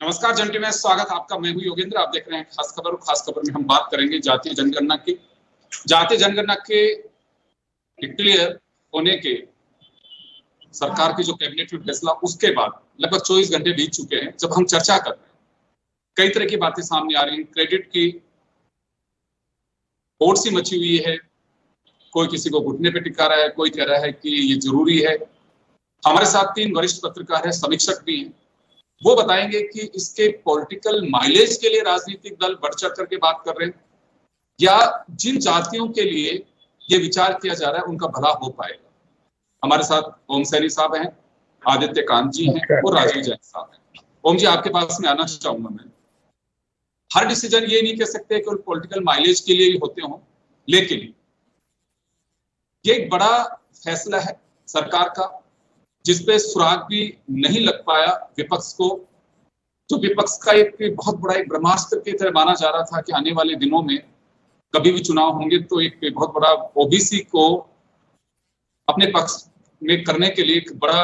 नमस्कार जंटी में स्वागत आपका। मैं हूं योगेंद्र। आप देख रहे हैं खास खबर। खास खबर में हम बात करेंगे जातीय जनगणना की। जातीय जनगणना के क्लियर होने के सरकार की जो कैबिनेट में फैसला, उसके बाद लगभग 24 घंटे बीत चुके हैं। जब हम चर्चा कर रहे हैं, कई तरह की बातें सामने आ रही हैं। क्रेडिट की होड़ सी मची हुई है। कोई किसी को घुटने पे टिका रहा है, कोई कह रहा है कि ये जरूरी है। हमारे साथ 3 वरिष्ठ पत्रकार हैं, समीक्षक भी हैं। वो बताएंगे कि इसके पॉलिटिकल माइलेज के लिए राजनीतिक दल बढ़ चढ़ करके बात कर रहे हैं, या जिन जातियों के लिए ये विचार किया जा रहा है उनका भला हो पाएगा। हमारे साथ ओम सैनी साहब हैं, आदित्य कांत जी हैं और राजीव जैन साहब हैं। ओम जी, आपके पास में आना चाहूंगा मैं। हर डिसीजन ये नहीं कह सकते कि पॉलिटिकल माइलेज के लिए ही होते हों, लेकिन ये एक बड़ा फैसला है सरकार का, जिसपे सुराग भी नहीं लग पाया विपक्ष को। तो विपक्ष का एक बहुत बड़ा एक ब्रह्मास्त्र की तरह माना जा रहा था कि आने वाले दिनों में कभी भी चुनाव होंगे तो एक बहुत बड़ा ओबीसी को अपने पक्ष में करने के लिए एक बड़ा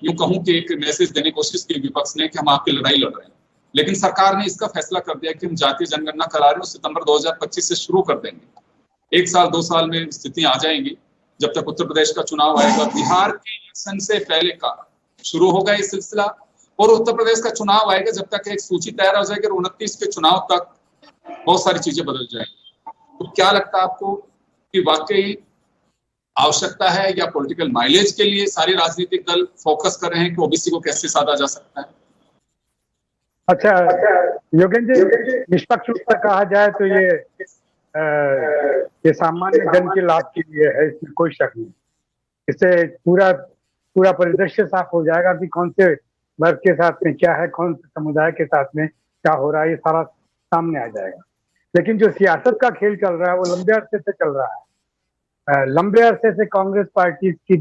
यूं कहूं कि एक मैसेज देने की कोशिश की विपक्ष ने कि हम आपकी लड़ाई लड़ रहे हैं। लेकिन सरकार ने इसका फैसला कर दिया कि हम जातीय जनगणना करा रहे हैं, सितंबर 2025 से शुरू कर देंगे। 1 साल 2 साल में स्थिति आ जाएंगी। जब तक उत्तर प्रदेश का चुनाव आएगा, बिहार के इलेक्शन से पहले का शुरू होगा ये सिलसिला, और उत्तर प्रदेश का चुनाव आएगा जब तक एक सूची तैयार हो जाएगी और 29 के चुनाव तक बहुत सारी चीजें बदल जाएंगी। तो क्या लगता है आपको कि वाकई आवश्यकता है, या पॉलिटिकल माइलेज के लिए सारे राजनीतिक दल फोकस कर रहे हैं कि ओबीसी को कैसे साधा जा सकता है? अच्छा योगेंद्र जी, निष्पक्ष रूप से कहा जाए तो ये सामान्य जन के लाभ के लिए है, इसमें कोई शक नहीं। इससे पूरा परिदृश्य साफ हो जाएगा कि कौन से वर्ग के साथ में क्या है, कौन से समुदाय के साथ में क्या हो रहा है, ये सारा सामने आ जाएगा। लेकिन जो सियासत का खेल चल रहा है वो लंबे अरसे से चल रहा है। लंबे अरसे से कांग्रेस पार्टी की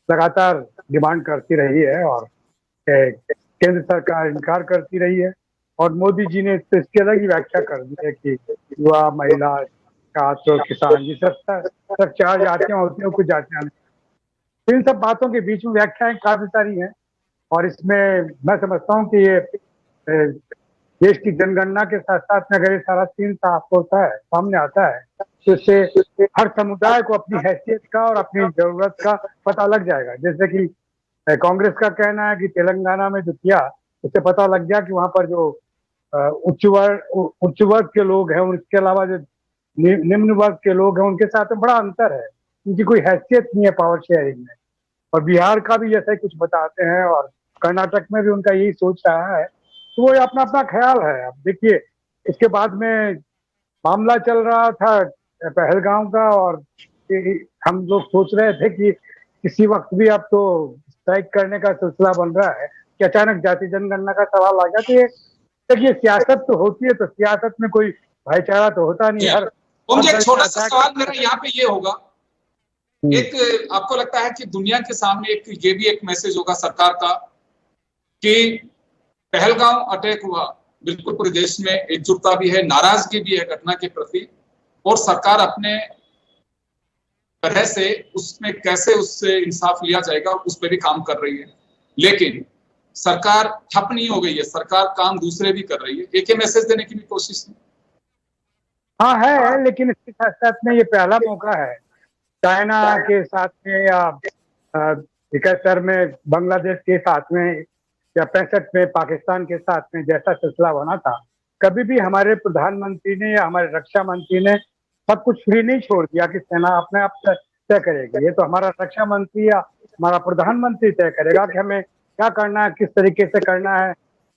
लगातार डिमांड करती रही है और केंद्र सरकार इनकार करती रही है, और मोदी जी ने तो इसकी अलग ही व्याख्या कर दी है कि युवा, महिला, छात्र, किसान, ये सब 4 जातियां होती हैं, कुछ जातियां नहीं। इन सब बातों के बीच में व्याख्याएं काफी सारी हैं, और इसमें मैं समझता हूँ कि ये देश की जनगणना के साथ साथ में अगर ये सारा सीन साफ होता है, सामने आता है, तो इससे हर समुदाय को अपनी हैसियत का और अपनी जरूरत का पता लग जाएगा। जैसे कि कांग्रेस का कहना है कि तेलंगाना में जो किया, उससे पता लग गया कि वहां पर जो उच्च वर्ग के लोग हैं, उसके अलावा जो निम्न वर्ग के लोग हैं, उनके साथ में बड़ा अंतर है, उनकी कोई हैसियत नहीं है पावर शेयरिंग में। और बिहार का भी जैसे कुछ बताते हैं, और कर्नाटक में भी उनका यही सोच रहा है, तो वो अपना अपना ख्याल है। अब देखिए, इसके बाद में मामला चल रहा था पहलगाम का, और हम लोग सोच रहे थे कि किसी वक्त भी अब तो स्ट्राइक करने का सिलसिला बन रहा है कि अचानक जाति जनगणना का सवाल आ गया। तो ये देखिए, सियासत तो होती है, तो सियासत में कोई भाईचारा तो होता नहीं। हर एक छोटा सा सवाल मेरा यहाँ पे ये होगा, एक आपको लगता है कि दुनिया के सामने ये भी एक मैसेज होगा सरकार का कि पहलगाम अटैक हुआ, बिल्कुल पूरे देश में एकजुटता भी है, नाराजगी भी है घटना के प्रति, और सरकार अपने तरह से उसमें कैसे उससे इंसाफ लिया जाएगा उस पर भी काम कर रही है। लेकिन सरकार ठप नहीं हो गई है, सरकार काम दूसरे भी कर रही है। एक मैसेज देने की भी कोशिश है। हाँ है, लेकिन इसके साथ साथ में ये पहला मौका है चाइना के साथ में, या 71 में बांग्लादेश के साथ में, या 65 में पाकिस्तान के साथ में जैसा सिलसिला बना था, कभी भी हमारे प्रधानमंत्री ने या हमारे रक्षा मंत्री ने सब कुछ फ्री नहीं छोड़ दिया कि सेना अपने आप तय करेगी। ये तो हमारा रक्षा मंत्री या हमारा प्रधानमंत्री तय करेगा कि हमें क्या करना है, किस तरीके से करना है।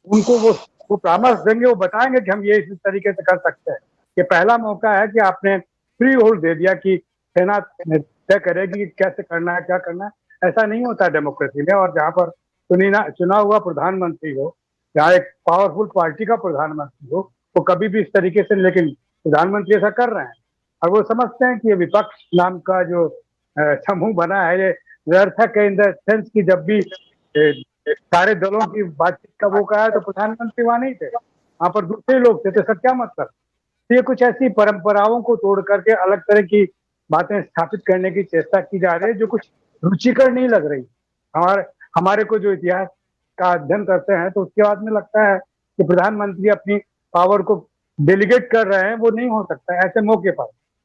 उनको वो परामर्श देंगे, वो बताएंगे कि हम ये इस तरीके से कर सकते हैं। ये पहला मौका है कि आपने फ्री होल्ड दे दिया कि सेना तय करेगी कैसे करना है, क्या करना है। ऐसा नहीं होता डेमोक्रेसी में। और जहाँ पर चुना हुआ प्रधानमंत्री हो, जहाँ एक पावरफुल पार्टी का प्रधानमंत्री हो, वो कभी भी इस तरीके से, लेकिन प्रधानमंत्री ऐसा कर रहे हैं। और वो समझते हैं कि ये विपक्ष नाम का जो समूह बना है, ये निरर्थक है इन द सेंस कि जब भी सारे दलों की बातचीत का वो कहा है तो प्रधानमंत्री वहां नहीं थे, वहां पर दूसरे लोग थे। तो सर क्या मतलब? तो ये कुछ ऐसी परंपराओं को तोड़ करके अलग तरह की बातें स्थापित करने की चेष्टा की जा रही है, जो कुछ रुचिकर नहीं लग रही। हमारे को जो इतिहास का अध्ययन करते हैं, तो उसके बाद में लगता है कि प्रधानमंत्री अपनी पावर को डेलीगेट कर रहे हैं। वो नहीं हो सकता ऐसे मौके पर।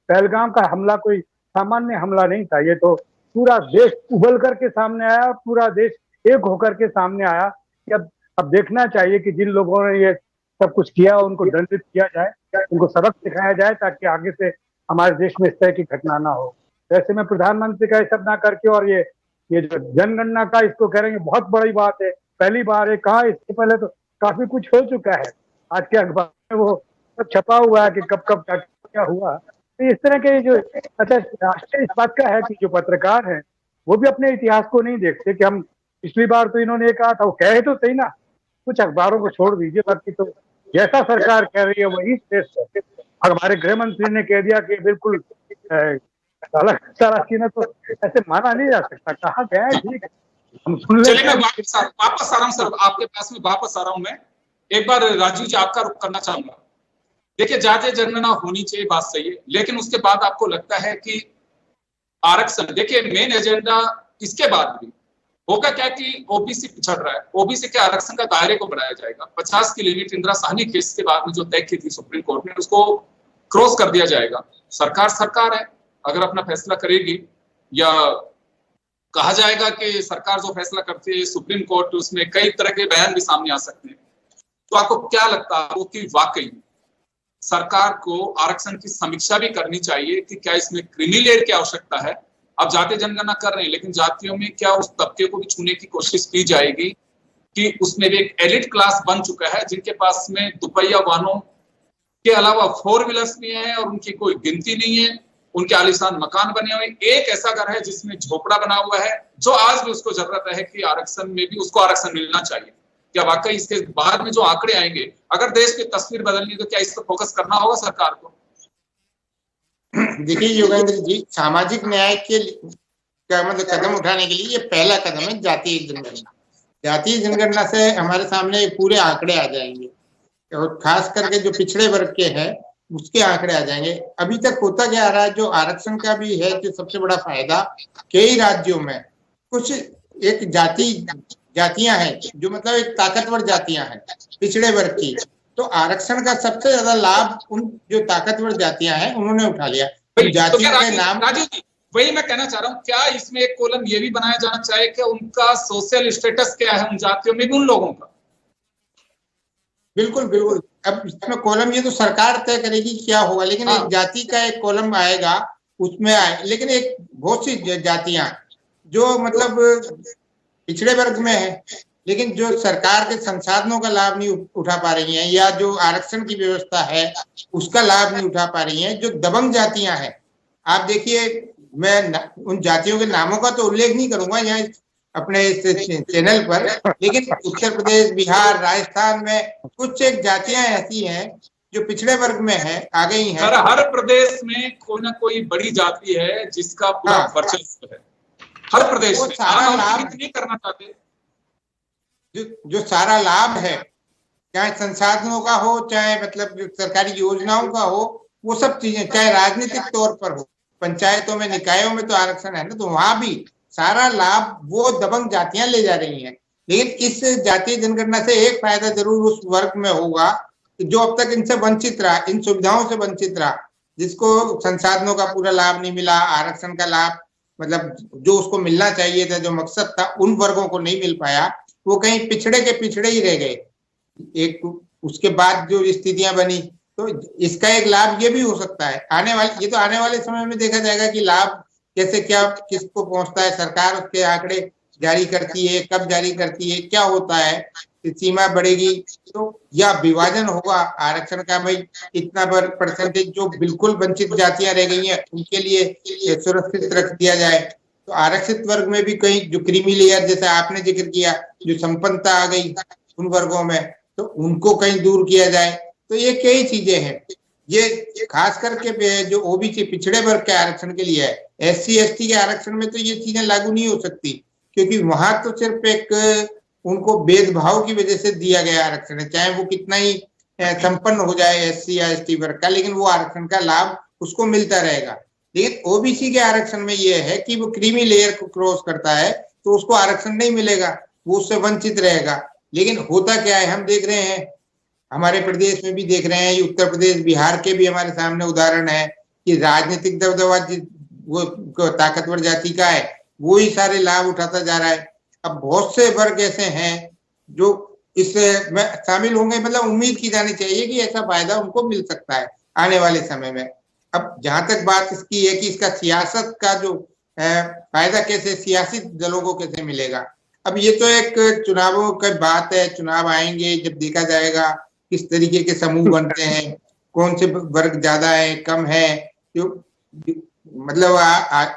पहलगाम का हमला कोई सामान्य हमला नहीं था, ये तो पूरा देश उबल करके सामने आया, पूरा देश एक होकर के सामने आया कि अब देखना चाहिए कि जिन लोगों ने ये सब कुछ किया उनको दंडित किया जाए, उनको सबक सिखाया जाए, ताकि आगे से हमारे देश में इस तरह की घटना ना हो। वैसे में प्रधानमंत्री का ये सब ना करके, और ये जो जनगणना का इसको कह रहे हैं बहुत बड़ी बात है, पहली बार है। कहा इसके पहले तो काफी कुछ हो चुका है, आज के अखबार में वो सब छपा हुआ है कि कब कब क्या हुआ। तो इस तरह के जो अच्छा आश्चर्य इस बात का है कि जो पत्रकार हैं वो भी अपने इतिहास को नहीं देखते कि हम पिछली बार तो इन्होंने कहा था, वो कहे तो सही ना, कुछ अखबारों को छोड़ दीजिए, बाकी तो जैसा सरकार कह रही है वही श्रेष्ठ है। और हमारे गृह मंत्री ने कह दिया कि बिल्कुल अलग सारा चीज है, तो ऐसे माना नहीं जा सकता। कहा गया है, ठीक है, हम सुन ले। मैं वापस आ रहा हूँ सर, आपके पास में वापस आ रहा हूँ मैं। एक बार राजीव जी आपका रुख करना चाहूंगा। देखिए, जातीय जनगणना होनी चाहिए, बात सही है, लेकिन उसके बाद आपको लगता है कि आरक्षण, देखिए मेन एजेंडा इसके बाद भी होगा क्या कि ओबीसी पिछड़ रहा है, ओबीसी के आरक्षण का दायरे को बढ़ाया जाएगा। 50 की लिमिट इंदिरा साहनी केस के बाद में जो तय की थी सुप्रीम कोर्ट ने, उसको क्रॉस कर दिया जाएगा। सरकार है, अगर अपना फैसला करेगी, या कहा जाएगा कि सरकार जो फैसला करती है सुप्रीम कोर्ट, उसमें कई तरह के बयान भी सामने आ सकते हैं। तो आपको क्या लगता है कि वाकई सरकार को आरक्षण की समीक्षा भी करनी चाहिए कि क्या इसमें क्रीमी लेयर की आवश्यकता है? अब जातीय जनगणना कर रहे हैं, लेकिन जातियों में क्या उस तबके को भी छूने की कोशिश की जाएगी कि उसमें भी एक एलिट क्लास बन चुका है, जिनके पास में दुपहिया वाहनों के अलावा 4 व्हीलर्स भी हैं और उनकी कोई गिनती नहीं है, उनके आलीशान मकान बने हुए। एक ऐसा घर है जिसमें झोपड़ा बना हुआ है, जो आज भी उसको जरूरत है कि आरक्षण में भी उसको आरक्षण मिलना चाहिए। क्या वाकई इसके बाद में जो आंकड़े आएंगे, अगर देश की तस्वीर बदलनी तो क्या इस पर फोकस करना होगा सरकार को? देखिए योगेंद्र जी, सामाजिक न्याय के का मतलब कदम उठाने के लिए ये पहला कदम है जातीय जनगणना। जातीय जनगणना से हमारे सामने पूरे आंकड़े आ जाएंगे और खास करके जो पिछड़े वर्ग के हैं उसके आंकड़े आ जाएंगे। अभी तक होता क्या आ रहा है, जो आरक्षण का भी है जो सबसे बड़ा फायदा, कई राज्यों में कुछ एक जातियां हैं जो मतलब एक ताकतवर जातियां हैं पिछड़े वर्ग की, तो आरक्षण का सबसे ज्यादा लाभ उन जो ताकतवर जातियां हैं उन्होंने उठा लिया। तो जातियों के नाम, राजू जी वही मैं कहना चाह रहा हूँ, क्या इसमें एक कॉलम ये भी बनाया जाना चाहिए कि उनका सोशल स्टेटस क्या है उन जातियों में भी उन लोगों का? बिल्कुल बिल्कुल। अब इसमें कॉलम ये तो सरकार तय करेगी क्या होगा, लेकिन एक जाति का एक कॉलम आएगा उसमें आए। लेकिन एक बहुत सी जातियां जो मतलब पिछड़े वर्ग में है लेकिन जो सरकार के संसाधनों का लाभ नहीं उठा पा रही हैं, या जो आरक्षण की व्यवस्था है उसका लाभ नहीं उठा पा रही हैं, जो दबंग जातियां हैं। आप देखिए, मैं उन जातियों के नामों का तो उल्लेख नहीं करूंगा यहाँ अपने इस चैनल पर, लेकिन उत्तर प्रदेश, बिहार, राजस्थान में कुछ एक जातियां ऐसी हैं जो पिछड़े वर्ग में है, आ गई हैं। हर प्रदेश में कोई ना कोई बड़ी जाति है जिसका पूरा वर्चस्व है, हर प्रदेश में। सारा लाभ नहीं करना चाहते, जो सारा लाभ है, चाहे संसाधनों का हो, चाहे मतलब जो सरकारी योजनाओं का हो, वो सब चीजें, चाहे राजनीतिक तौर पर हो, पंचायतों में, निकायों में तो आरक्षण है ना, तो वहां भी सारा लाभ वो दबंग जातियां ले जा रही हैं। लेकिन इस जातीय जनगणना से एक फायदा जरूर उस वर्ग में होगा जो अब तक इनसे वंचित रहा, इन सुविधाओं से वंचित रहा, जिसको संसाधनों का पूरा लाभ नहीं मिला, आरक्षण का लाभ मतलब जो उसको मिलना चाहिए था, जो मकसद था, उन वर्गों को नहीं मिल पाया, वो कहीं पिछड़े के पिछड़े ही रह गए। एक उसके बाद जो स्थितियां बनी, तो इसका एक लाभ ये भी हो सकता है आने वाले समय में देखा जाएगा कि लाभ कैसे क्या किसको पहुंचता है। सरकार उसके आंकड़े जारी करती है, कब जारी करती है, क्या होता है, सीमा बढ़ेगी तो या विभाजन होगा आरक्षण का, भाई इतना परसेंटेज जो बिल्कुल वंचित जातियां रह गई हैं उनके लिए सुरक्षित रख दिया जाए। तो आरक्षित वर्ग में भी कहीं जो क्रीमी लेयर जैसे आपने जिक्र किया, जो संपन्नता आ गई उन वर्गों में, तो उनको कहीं दूर किया जाए। तो ये कई चीजें हैं, ये खास करके जो ओबीसी पिछड़े वर्ग के आरक्षण के लिए है। SC ST के आरक्षण में तो ये चीजें लागू नहीं हो सकती, क्योंकि वहां तो सिर्फ एक उनको भेदभाव की वजह से दिया गया आरक्षण है, चाहे वो कितना ही संपन्न हो जाए SC या ST वर्ग का, लेकिन वो आरक्षण का लाभ उसको मिलता रहेगा। लेकिन ओबीसी के आरक्षण में ये है कि वो क्रीमी लेयर को क्रॉस करता है तो उसको आरक्षण नहीं मिलेगा, वो उससे वंचित रहेगा। लेकिन होता क्या है, हम देख रहे हैं, हमारे प्रदेश में भी देख रहे हैं, उत्तर प्रदेश, बिहार के भी हमारे सामने उदाहरण है कि राजनीतिक दबदबा वो ताकतवर जाति का है, वो ही सारे लाभ उठाता जा रहा है। अब बहुत से वर्ग ऐसे हैं जो इससे शामिल होंगे, मतलब उम्मीद की जानी चाहिए कि ऐसा फायदा उनको मिल सकता है आने वाले समय में। अब जहां तक बात इसकी है कि इसका सियासत का जो फायदा कैसे सियासी दलों को कैसे मिलेगा, अब ये तो एक चुनावों की बात है, चुनाव आएंगे जब देखा जाएगा किस तरीके के समूह बनते हैं, कौन से वर्ग ज्यादा है कम है। जो मतलब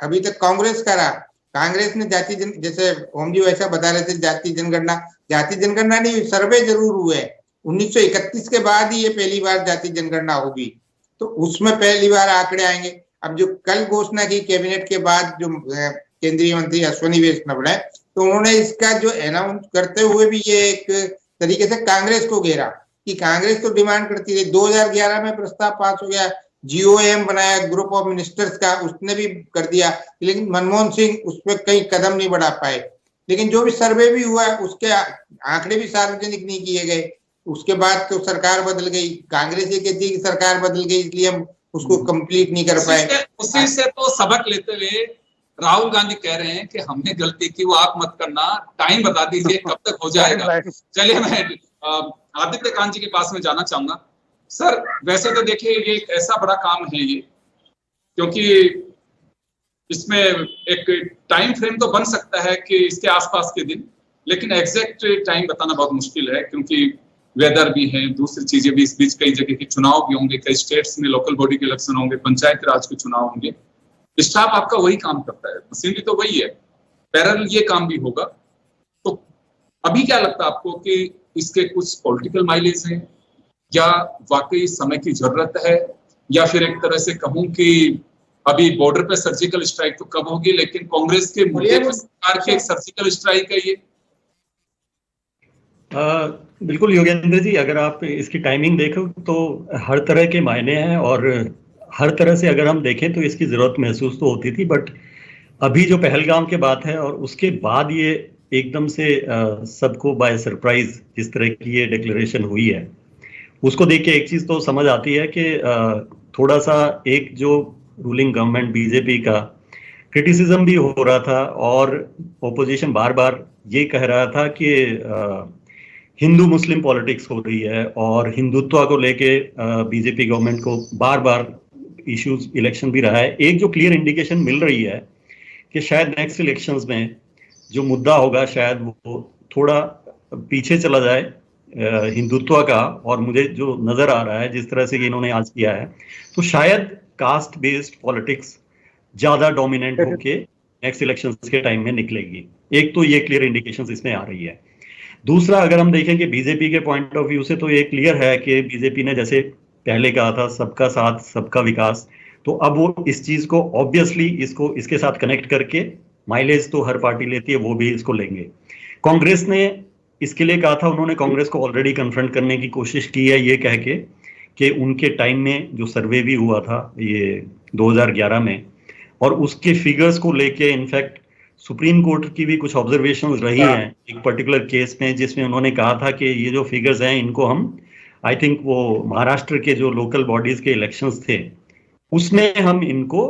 अभी तक कांग्रेस का रहा, कांग्रेस ने जैसे ओम जी वैसा बता रहे थे, जाति जनगणना नहीं, सर्वे जरूर हुए। 1931 के बाद ही ये पहली बार जाति जनगणना होगी, तो उसमें पहली बार आंकड़े आएंगे। अब जो कल घोषणा की कैबिनेट के बाद जो केंद्रीय मंत्री अश्विनी वैष्णव ने, तो उन्होंने इसका जो अनाउंस करते हुए भी ये एक तरीके से कांग्रेस को घेरा कि कांग्रेस तो डिमांड करती रही। 2011 में प्रस्ताव पास हो गया, GOM बनाया ग्रुप ऑफ मिनिस्टर्स का, उसने भी कर दिया, लेकिन मनमोहन सिंह उस पर कहीं कदम नहीं बढ़ा पाए। लेकिन जो भी सर्वे भी हुआ उसके आंकड़े भी सार्वजनिक नहीं किए गए। उसके बाद तो सरकार बदल गई, कांग्रेस ये कहती है कि सरकार बदल गई इसलिए हम उसको कंप्लीट नहीं कर पाए। उसी से तो सबक लेते हुए राहुल गांधी कह रहे हैं कि हमने गलती की, वो आप मत करना, टाइम बता दीजिए कब तक हो जाएगा। चलिए मैं आदित्य कांत जी के पास में जाना चाहूंगा। सर वैसे तो देखिए ये एक ऐसा बड़ा काम है ये, क्योंकि इसमें एक टाइम फ्रेम तो बन सकता है कि इसके आसपास के दिन, लेकिन एग्जैक्ट टाइम बताना बहुत मुश्किल है, क्योंकि वेदर भी है, दूसरी चीजें भी, इस बीच कई जगह के चुनाव भी होंगे, कई स्टेट्स में लोकल बॉडी के इलेक्शन होंगे, पंचायत राज के चुनाव होंगे। स्टाफ आपका वही काम करता है, मशीनरी तो वही है, पैरेलल ये काम भी होगा। तो अभी क्या लगता है आपको कि इसके कुछ पॉलिटिकल माइलेज है, या वाकई समय की जरूरत है, या फिर एक तरह से कहूं कि अभी बॉर्डर पे सर्जिकल स्ट्राइक तो कब होगी, लेकिन कांग्रेस के मुद्दे पर सरकार की एक सर्जिकल स्ट्राइक है ये? बिल्कुल योगेंद्र जी, अगर आप इसकी टाइमिंग देखो तो हर तरह के मायने हैं, और हर तरह से अगर हम देखें तो इसकी जरूरत महसूस तो होती थी, बट अभी जो पहलगाम के बात है और उसके बाद ये एकदम से सबको बाय सरप्राइज जिस तरह की ये डिक्लेरेशन हुई है, उसको देख के एक चीज तो समझ आती है कि थोड़ा सा एक जो रूलिंग गवर्नमेंट बीजेपी का क्रिटिसिज्म भी हो रहा था, और ओपोजिशन बार बार ये कह रहा था कि हिंदू मुस्लिम पॉलिटिक्स हो रही है, और हिंदुत्व को लेके बीजेपी गवर्नमेंट को बार बार इश्यूज इलेक्शन भी रहा है। एक जो क्लियर इंडिकेशन मिल रही है कि शायद नेक्स्ट इलेक्शंस में जो मुद्दा होगा शायद वो थोड़ा पीछे चला जाए हिंदुत्व का, और मुझे जो नजर आ रहा है जिस तरह से इन्होंने आज किया है, तो शायद कास्ट बेस्ड पॉलिटिक्स ज्यादा डोमिनेंट होके नेक्स्ट इलेक्शंस के टाइम में निकलेगी। एक तो ये क्लियर इंडिकेशंस इसमें आ रही है। दूसरा, अगर हम देखें कि बीजेपी के पॉइंट ऑफ व्यू से, तो ये क्लियर है कि बीजेपी ने जैसे पहले कहा था सबका साथ सबका विकास, तो अब वो इस चीज को ऑब्वियसली इसको इसके साथ कनेक्ट करके, माइलेज तो हर पार्टी लेती है, वो भी इसको लेंगे। कांग्रेस ने इसके लिए कहा था, उन्होंने कांग्रेस को ऑलरेडी कन्फ्रंट करने की कोशिश की है ये कह के कि उनके टाइम में जो सर्वे भी हुआ था ये 2011 में, और उसके फिगर्स को लेके इनफैक्ट सुप्रीम कोर्ट की भी कुछ ऑब्जर्वेशंस रही हैं एक पर्टिकुलर केस में, जिसमें उन्होंने कहा था कि ये जो फिगर्स हैं इनको हम, आई थिंक वो महाराष्ट्र के जो लोकल बॉडीज के इलेक्शंस थे उसमें हम इनको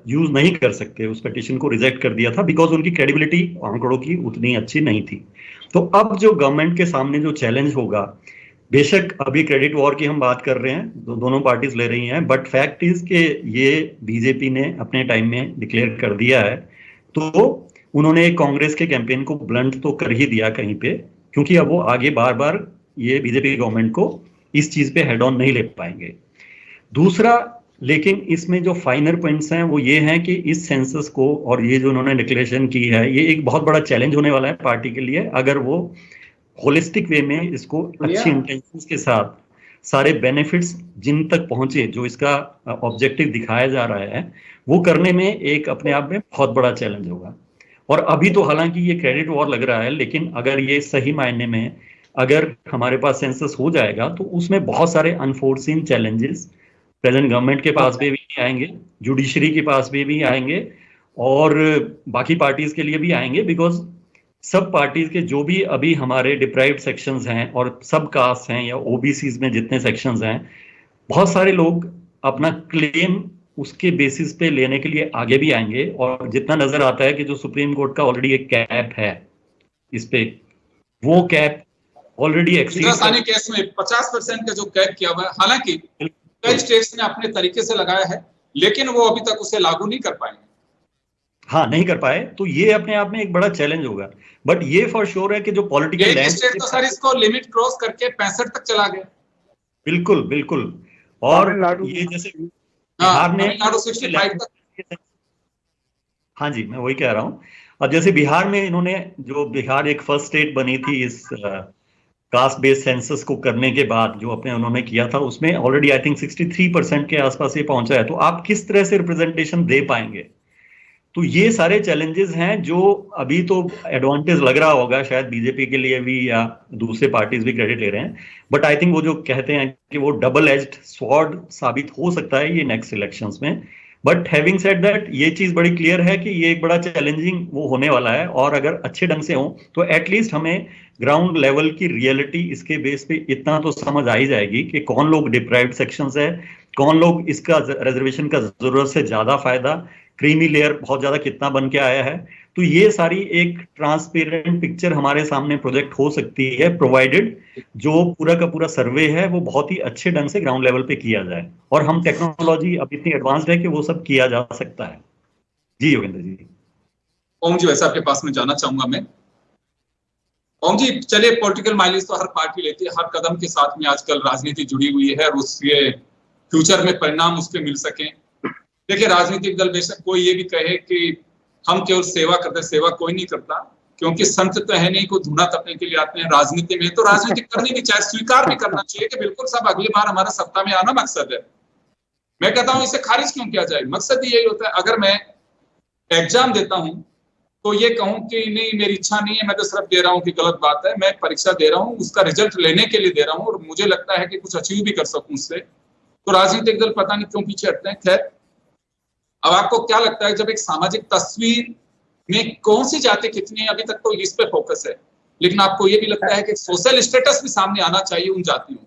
यूज नहीं कर सकते, उस पिटीशन को रिजेक्ट कर दिया था, बिकॉज उनकी क्रेडिबिलिटी आंकड़ों की उतनी अच्छी नहीं थी। तो अब जो गवर्नमेंट के सामने जो चैलेंज होगा, बेशक अभी क्रेडिट वॉर की हम बात कर रहे हैं, दोनों पार्टीज ले रही हैं, बट फैक्ट इज कि ये बीजेपी ने अपने टाइम में डिक्लेयर कर दिया है, तो उन्होंने कांग्रेस के कैंपेन को ब्लंट तो कर ही दिया कहीं पे, क्योंकि अब वो आगे बार बार ये बीजेपी गवर्नमेंट को इस चीज पे हेड ऑन नहीं ले पाएंगे। दूसरा, लेकिन इसमें जो फाइनल पॉइंट्स हैं वो ये हैं कि इस सेंसस को, और ये जो उन्होंने डिक्लेरेशन की है, ये एक बहुत बड़ा चैलेंज होने वाला है पार्टी के लिए, अगर वो होलिस्टिक वे में इसको अच्छी इंटेंशंस के साथ सारे बेनिफिट्स जिन तक पहुंचे, जो इसका ऑब्जेक्टिव दिखाया जा रहा है, वो करने में एक अपने आप में बहुत बड़ा चैलेंज होगा। और अभी तो हालांकि ये क्रेडिट वॉर लग रहा है, लेकिन अगर ये सही मायने में अगर हमारे पास सेंसस हो जाएगा तो उसमें बहुत सारे अनफोर्सिन चैलेंजेस प्रेजेंट गवर्नमेंट के पास भी आएंगे, जुडिशरी के पास भी आएंगे, और बाकी पार्टीज के लिए भी आएंगे, बिकॉज सब पार्टीज के जो भी अभी हमारे डिप्राइव्ड सेक्शंस हैं और सब कास्ट हैं या ओबीसीज में जितने सेक्शंस हैं, बहुत सारे लोग अपना क्लेम उसके बेसिस पे लेने के लिए आगे भी आएंगे। और जितना नजर आता है कि जो सुप्रीम कोर्ट का ऑलरेडी एक कैप है इस पे, वो कैप ऑलरेडी एक्सीड केस में 50% का जो कैप किया हुआ है, हालांकि कई स्टेट्स ने अपने तरीके से लगाया है, लेकिन वो अभी तक उसे लागू नहीं कर पाएंगे। हाँ, नहीं कर पाए, तो ये अपने आप में एक बड़ा चैलेंज होगा। बट ये फॉर श्योर है कि जो पॉलिटिकल स्टेट तो सर इसको लिमिट क्रॉस करके 65 तक चला गया। बिल्कुल बिल्कुल। और ये जैसे बिहार में 65 तक, हाँ जी, मैं वही कह रहा हूँ। अब जैसे बिहार में इन्होंने, जो बिहार एक फर्स्ट स्टेट बनी थी इस कास्ट बेस्ड सेंसस को करने के बाद, जो अपने उन्होंने किया था, उसमें ऑलरेडी आई थिंक 63% के आसपास ये पहुंचा है। तो आप किस तरह से रिप्रेजेंटेशन दे पाएंगे? तो ये सारे चैलेंजेस हैं जो अभी तो एडवांटेज लग रहा होगा शायद बीजेपी के लिए भी, या दूसरे पार्टीज भी क्रेडिट ले रहे हैं, बट आई थिंक वो जो कहते हैं कि वो डबल एज्ड स्वॉर्ड साबित हो सकता है ये नेक्स्ट इलेक्शंस में। बट हैविंग सेड दैट, ये चीज बड़ी क्लियर है कि ये एक बड़ा चैलेंजिंग वो होने वाला है, और अगर अच्छे ढंग से हो तो एटलीस्ट हमें ग्राउंड लेवल की रियलिटी इसके बेस पे इतना तो समझ आ ही जाएगी कि कौन लोग डिप्राइव्ड सेक्शंस है, कौन लोग इसका रिजर्वेशन का जरूरत से ज्यादा फायदा, क्रीमी लेयर बहुत ज्यादा कितना बन के आया है। तो ये सारी एक ट्रांसपेरेंट पिक्चर हमारे सामने प्रोजेक्ट हो सकती है, प्रोवाइडेड जो पूरा का पूरा सर्वे है वो बहुत ही अच्छे ढंग से ग्राउंड लेवल पे किया जाए, और हम टेक्नोलॉजी अब इतनी एडवांस्ड है कि वो सब किया जा सकता है। जी योगेंद्र जी। ओम जी, वैसे आपके पास में जाना चाहूंगा मैं। ओम जी, चलिए, पॉलिटिकल माइलेज तो हर पार्टी लेती है, हर कदम के साथ में आजकल राजनीति जुड़ी हुई है, और उसके फ्यूचर में परिणाम उसके मिल सके। देखिए, राजनीतिक दल बेशक कोई ये भी कहे कि हम केवल सेवा करते, सेवा कोई नहीं करता, क्योंकि संत टहनी को धूना तपने के लिए आते हैं राजनीति में, तो राजनीति करनी भी चाहिए, स्वीकार भी करना चाहिए कि बिल्कुल सब अगली बार हमारा सत्ता में आना मकसद है। मैं कहता हूं इसे खारिज क्यों किया जाए, मकसद ही यही होता है। अगर मैं एग्जाम देता हूं तो ये कहूं कि नहीं मेरी इच्छा नहीं है, मैं तो सिर्फ दे रहा हूं कि गलत बात है, मैं परीक्षा दे रहा हूं उसका रिजल्ट लेने के लिए दे रहा हूं और मुझे लगता है कि कुछ अचीव भी कर सकूं उससे, तो राजनीतिक दल पता नहीं क्यों पीछे हटते हैं। खैर, अब आपको क्या लगता है जब एक सामाजिक तस्वीर में कौन सी जाति कितनी है, अभी तक तो इस पे फोकस है, लेकिन आपको ये भी लगता है कि सोशल स्टेटस भी सामने आना चाहिए उन जातियों का?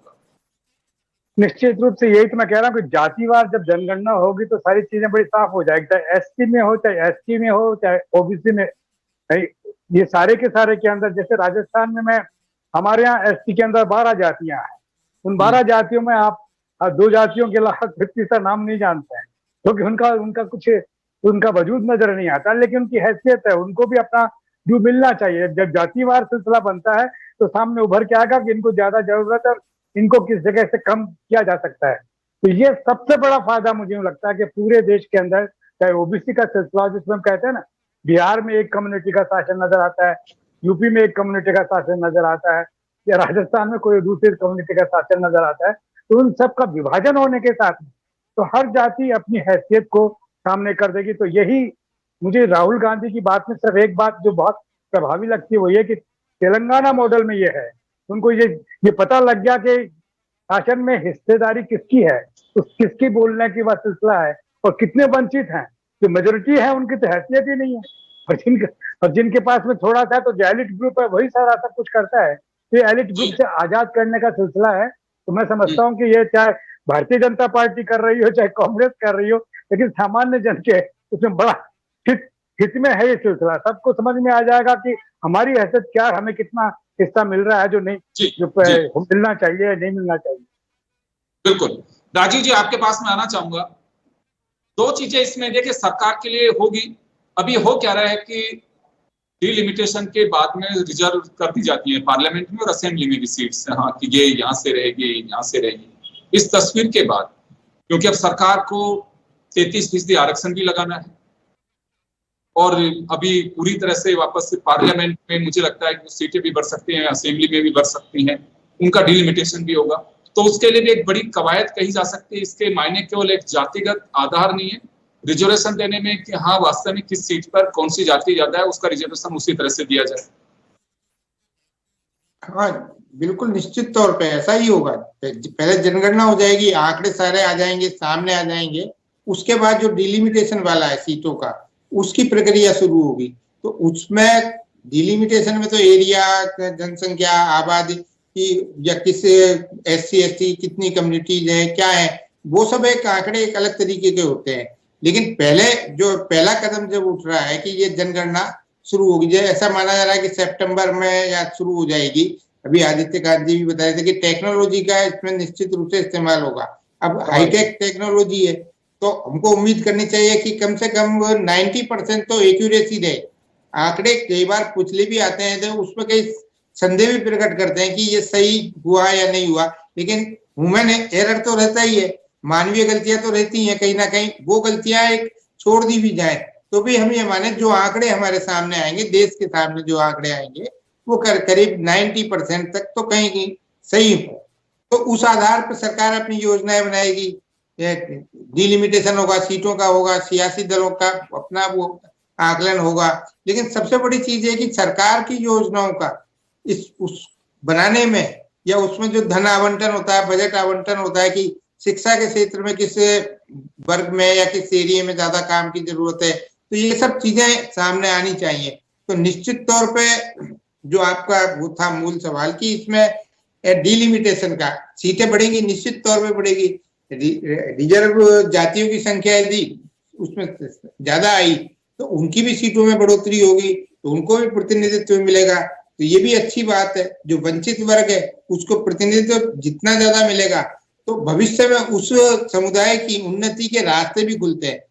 निश्चित रूप से यही तो मैं कह रहा हूँ कि जातिवार जब जनगणना होगी तो सारी चीजें बड़ी साफ हो जाएगी, चाहे एसटी में हो, चाहे एसटी में हो, चाहे ओबीसी में, ये सारे के सारे के अंदर। जैसे राजस्थान में हमारे यहाँ एसटी के अंदर 12 जातियां हैं, उन 12 जातियों में आप 2 जातियों के अलावा 33 नाम नहीं जानते हैं, क्योंकि उनका कुछ उनका वजूद नजर नहीं आता, लेकिन उनकी हैसियत है, उनको भी अपना ड्यू मिलना चाहिए। जब जातिवार सिलसिला बनता है तो सामने उभर के आएगा कि इनको ज्यादा जरूरत है, इनको किस जगह से कम किया जा सकता है। तो ये सबसे बड़ा फायदा मुझे लगता है कि पूरे देश के अंदर, चाहे ओबीसी का सिलसिला जिसमें हम कहते हैं ना, बिहार में एक कम्युनिटी का शासन नजर आता है, यूपी में एक कम्युनिटी का शासन नजर आता है, या राजस्थान में कोई दूसरी कम्युनिटी का शासन नजर आता है, तो उन सबका विभाजन होने के साथ में तो हर जाति अपनी हैसियत को सामने कर देगी। तो यही मुझे राहुल गांधी की बात में सिर्फ एक बात जो बहुत प्रभावी लगती है वो ये कि तेलंगाना मॉडल में ये है, उनको ये पता लग गया कि शासन में हिस्सेदारी किसकी है, तो किसकी बोलने की वह सिलसिला है, और कितने वंचित हैं। जो मेजोरिटी है उनकी तो हैसियत ही नहीं है, और जिनके पास में थोड़ा सा तो जो एलिट ग्रुप है वही सारा सब कुछ करता है। तो ये एलिट ग्रुप से आजाद करने का सिलसिला है। तो मैं समझता हूँ कि ये चाहे भारतीय जनता पार्टी कर रही हो चाहे कांग्रेस कर रही हो, लेकिन सामान्य जन के उसमें बड़ा हित में है ये सिलसिला। सबको समझ में आ जाएगा कि हमारी हैसियत क्या है, हमें कितना हिस्सा मिल रहा है जो नहीं मिलना चाहिए, नहीं मिलना चाहिए। बिल्कुल। राजीव जी, आपके पास में आना चाहूंगा। 2 चीजें इसमें देखिए सरकार के लिए होगी। अभी हो क्या रहा है कि डिलिमिटेशन के बाद में रिजर्व कर दी जाती है पार्लियामेंट में और असेंबली में भी सीट्स, हाँ कि ये यहाँ से रहेगी, यहाँ से रहेगी। इस तस्वीर के बाद, क्योंकि अब सरकार को 33% आरक्षण भी लगाना है और अभी पूरी तरह से वापस से पार्लियामेंट में मुझे लगता है कि सीटें भी बढ़ सकती हैं, असेंबली में भी बढ़ सकती हैं, उनका डिलिमिटेशन भी होगा। तो उसके लिए भी एक बड़ी कवायद कही जा सकती है। इसके मायने केवल एक जातिगत आधार नहीं है रिजर्वेशन देने में कि हाँ वास्तव में किस सीट पर कौन सी जाति ज्यादा है, उसका रिजर्वेशन उसी तरह से दिया जाए। हाँ बिल्कुल, निश्चित तौर पे ऐसा ही होगा। पहले जनगणना हो जाएगी, आंकड़े सारे आ जाएंगे, सामने आ जाएंगे, उसके बाद जो डिलिमिटेशन वाला है सीटों का, उसकी प्रक्रिया शुरू होगी। तो उसमें डिलिमिटेशन में तो एरिया, जनसंख्या, आबादी की या किस SC ST कितनी कम्युनिटीज है, क्या है, वो सब एक आंकड़े एक अलग तरीके के होते हैं। लेकिन पहले जो पहला कदम जब उठ रहा है कि ये जनगणना शुरू होगी, जैसे ऐसा माना जा रहा है कि सितंबर में या शुरू हो जाएगी। अभी आदित्य कांत जी भी बता रहे थे कि टेक्नोलॉजी का इसमें निश्चित रूप से इस्तेमाल होगा। अब हाईटेक टेक्नोलॉजी है तो हमको उम्मीद करनी चाहिए कि कम से कम 90% तो एक्यूरेसी रहे। आंकड़े कई बार कुचले भी आते हैं तो उसमें कई संदेह भी प्रकट करते हैं कि ये सही हुआ या नहीं हुआ, लेकिन ह्यूमन एरर तो रहता ही है, मानवीय गलतियां तो रहती हैं कहीं ना कहीं। वो गलतियां एक छोड़ दी भी जाए तो भी हम ये माने जो आंकड़े हमारे सामने आएंगे, देश के सामने जो आंकड़े आएंगे वो करीब 90% तक तो कहीं सही हो। तो उस आधार पर सरकार अपनी योजनाएं बनाएगी। डिलिमिटेशन होगा, सीटों का होगा, सियासी दलों का अपना वो आकलन होगा। लेकिन सबसे बड़ी चीज है कि सरकार की योजनाओं का उस बनाने में या उसमें जो धन आवंटन होता है, बजट आवंटन होता है कि शिक्षा के क्षेत्र में किस वर्ग में या किस एरिया में ज्यादा काम की जरूरत है, तो ये सब चीजें सामने आनी चाहिए। तो निश्चित तौर पे जो आपका वो था मूल सवाल कि इसमें डिलिमिटेशन का सीटें बढ़ेंगी, निश्चित तौर पे बढ़ेगी। रिजर्व जातियों की संख्या यदि उसमें ज्यादा आई तो उनकी भी सीटों में बढ़ोतरी होगी, तो उनको भी प्रतिनिधित्व मिलेगा। तो ये भी अच्छी बात है। जो वंचित वर्ग है उसको प्रतिनिधित्व जितना ज्यादा मिलेगा तो भविष्य में उस समुदाय की उन्नति के रास्ते भी खुलते हैं।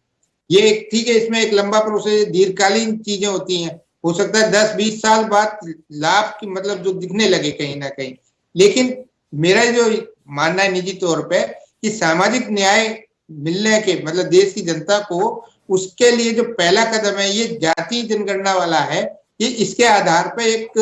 ये ठीक है, इसमें एक लंबा प्रोसेस, दीर्घकालीन चीजें होती हैं, हो सकता है 10-20 साल बाद लाभ की मतलब जो दिखने लगे कहीं ना कहीं। लेकिन मेरा जो मानना है निजी तौर पे कि सामाजिक न्याय मिलने के मतलब देश की जनता को, उसके लिए जो पहला कदम है ये जातीय जनगणना वाला है। इसके आधार पर एक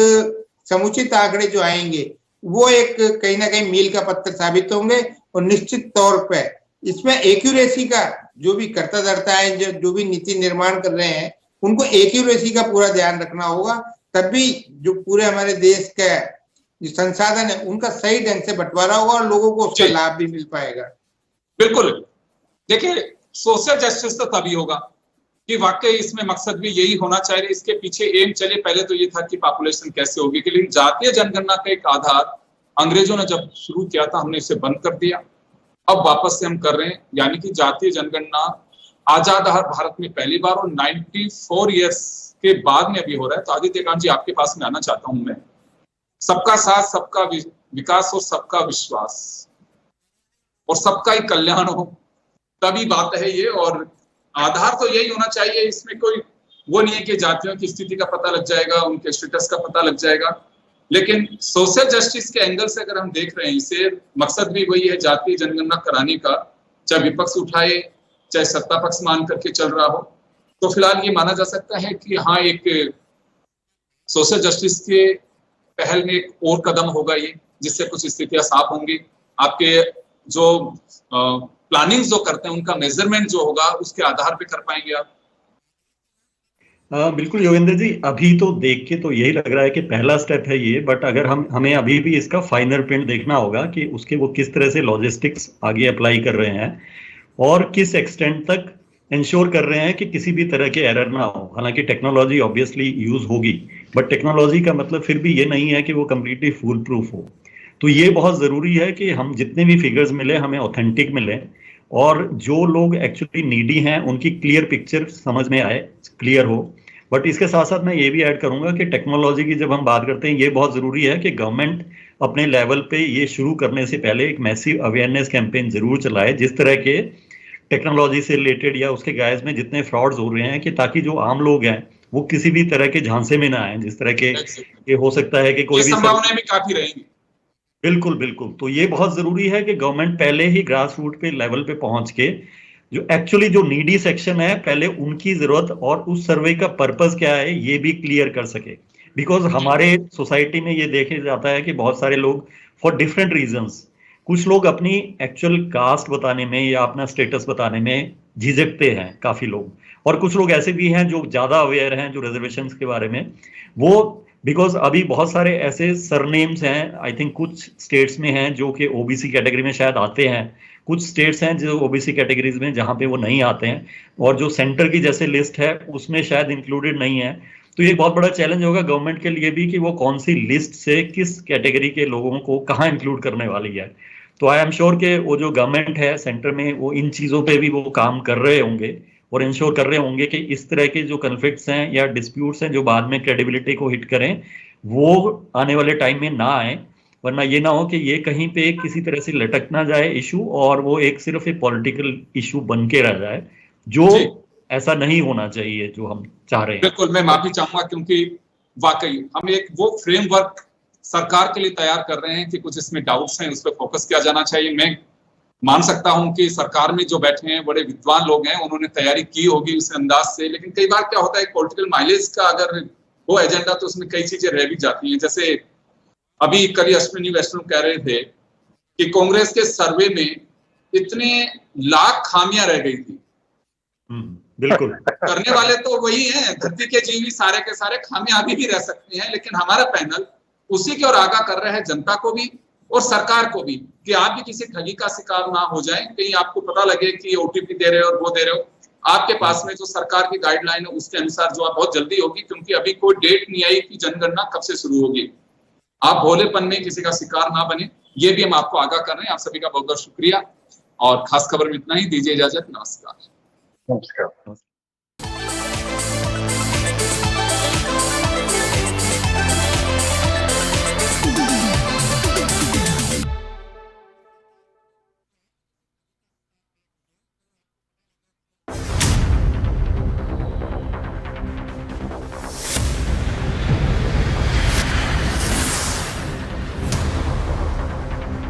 समुचित आंकड़े जो आएंगे वो एक कहीं ना कहीं मील का पत्थर साबित होंगे। और निश्चित तौर पर इसमें एक्यूरेसी का जो भी कर्ता धर्ता है, जो भी नीति निर्माण कर रहे हैं, उनको एक्यूरेसी का पूरा ध्यान रखना होगा। तभी जो पूरे हमारे देश का जो संसाधन है उनका सही ढंग से बंटवारा होगा और लोगों को उसका लाभ भी मिल पाएगा। बिल्कुल, देखिए सोशल जस्टिस तो तभी होगा कि वाकई इसमें मकसद भी यही होना चाहिए, इसके पीछे एम चले। पहले तो ये था कि पॉपुलेशन कैसे होगी, लेकिन जातीय जनगणना का एक आधार अंग्रेजों ने जब शुरू किया था हमने इसे बंद कर दिया, अब वापस से हम कर रहे हैं। यानी कि जातीय जनगणना आजाद भारत में पहली बार और 94 ईयर्स के बाद में अभी हो रहा है। तो आदित्य कांत जी आपके पास में आना चाहता हूं मैं। सबका साथ, सबका विकास और सबका विश्वास और सबका ही कल्याण हो, तभी बात है ये। और आधार तो यही होना चाहिए, इसमें कोई वो नहीं है कि जातियों की स्थिति का पता लग जाएगा, उनके स्टेटस का पता लग जाएगा। लेकिन सोशल जस्टिस के एंगल से अगर हम देख रहे हैं इसे, मकसद भी वही है जातीय जनगणना कराने का, चाहे विपक्ष उठाए चाहे सत्ता पक्ष मान करके चल रहा हो। तो फिलहाल ये माना जा सकता है कि हाँ, एक सोशल जस्टिस के पहल में एक और कदम होगा ये, जिससे कुछ स्थितियां साफ होंगी। आपके जो प्लानिंग जो करते हैं उनका मेजरमेंट जो होगा उसके आधार पे कर पाएंगे आप। बिल्कुल योगेंद्र जी, अभी तो देख के तो यही लग रहा है कि पहला स्टेप है ये, बट अगर हमें अभी भी इसका फाइनल प्रिंट देखना होगा कि उसके वो किस तरह से लॉजिस्टिक्स आगे अप्लाई कर रहे हैं और किस एक्सटेंट तक इंश्योर कर रहे हैं कि किसी भी तरह के एरर ना हो। हालांकि टेक्नोलॉजी ऑब्वियसली यूज होगी, बट टेक्नोलॉजी का मतलब फिर भी ये नहीं है कि वो कंप्लीटली फुल प्रूफ हो। तो ये बहुत जरूरी है कि हम जितने भी फिगर्स मिले हमें ऑथेंटिक मिले और जो लोग एक्चुअली नीडी हैं उनकी क्लियर पिक्चर समझ में आए, क्लियर हो। बट इसके साथ साथ मैं ये भी ऐड करूंगा कि टेक्नोलॉजी की जब हम बात करते हैं, ये बहुत जरूरी है कि गवर्नमेंट अपने लेवल पे ये शुरू करने से पहले एक मैसिव अवेयरनेस कैंपेन जरूर चलाए, जिस तरह के टेक्नोलॉजी से रिलेटेड या उसके गाइज में जितने फ्रॉड्स हो रहे हैं, कि ताकि जो आम लोग हैं वो किसी भी तरह के झांसे में ना आए। जिस तरह के ये हो सकता है कि कोई भी संभावनाएं भी काफी रहेंगी। बिल्कुल बिल्कुल, तो ये बहुत जरूरी है कि गवर्नमेंट पहले ही ग्रास रूट पे लेवल पे पहुंच के जो एक्चुअली जो नीडी सेक्शन है, पहले उनकी जरूरत और उस सर्वे का पर्पस क्या है ये भी क्लियर कर सके। बिकॉज हमारे सोसाइटी में ये देखे जाता है कि बहुत सारे लोग फॉर डिफरेंट रीजंस, कुछ लोग अपनी एक्चुअल कास्ट बताने में या अपना स्टेटस बताने में झिझकते हैं काफी लोग, और कुछ लोग ऐसे भी हैं जो ज्यादा अवेयर हैं जो रिजर्वेशंस के बारे में। वो बिकॉज अभी बहुत सारे ऐसे सरनेम्स हैं, आई थिंक कुछ स्टेट्स में हैं जो कि ओबीसी कैटेगरी में शायद आते हैं, कुछ स्टेट्स हैं जो ओबीसी कैटेगरीज में जहां पे वो नहीं आते हैं, और जो सेंटर की जैसे लिस्ट है उसमें शायद इंक्लूडेड नहीं है। तो ये बहुत बड़ा चैलेंज होगा गवर्नमेंट के लिए भी कि वो कौन सी लिस्ट से किस कैटेगरी के लोगों को कहाँ इंक्लूड करने वाली है। तो आई एम श्योर कि वो जो गवर्नमेंट है सेंटर में, वो इन चीज़ों पे भी वो काम कर रहे होंगे और इंश्योर कर रहे होंगे कि इस तरह के जो कन्फ्लिक्ट्स हैं या डिस्प्यूट्स हैं जो बाद में क्रेडिबिलिटी को हिट करें, वो आने वाले टाइम में ना आए। वरना ये ना हो कि ये कहीं पे किसी तरह से लटक ना जाए इशू और वो एक सिर्फ एक पॉलिटिकल इशू बन के रह जाए, जो ऐसा नहीं होना चाहिए जो हम चाह रहे हैं। बिल्कुल, मैं माफी चाहूंगा क्योंकि वाकई हम एक वो फ्रेमवर्क सरकार के लिए तैयार कर रहे हैं कि कुछ इसमें डाउट्स हैं, उस पर फोकस किया जाना चाहिए। मैं मान सकता हूं कि सरकार में जो बैठे हैं बड़े विद्वान लोग हैं, उन्होंने तैयारी की होगी उस अंदाज से, लेकिन कई बार क्या होता है पॉलिटिकल माइलेज का अगर वो एजेंडा तो उसमें कई चीजें रह भी जाती हैं। जैसे अभी कल अश्विनी वैष्णव कह रहे थे कि कांग्रेस के सर्वे में इतने लाख खामियां रह गई थी। बिल्कुल करने वाले तो वही हैं, धरती के जीवी सारे के सारे, खामियां अभी भी रह सकती हैं, लेकिन हमारा पैनल उसी की ओर आगाह कर रहा है जनता को भी और सरकार को भी कि आप भी किसी ठगी का शिकार ना हो जाएं। कहीं आपको पता लगे कि ओटीपी दे रहे हो और वो दे रहे हो, आपके पास में जो सरकार की गाइडलाइन है उसके अनुसार जो आप बहुत जल्दी होगी, क्योंकि अभी कोई डेट नहीं आई कि जनगणना कब से शुरू होगी। आप भोलेपन में किसी का शिकार ना बने, ये भी हम आपको आगाह कर रहे हैं। आप सभी का बहुत बहुत शुक्रिया और खास खबर में इतना ही। दीजिए इजाजत। नमस्कार। नमस्कार।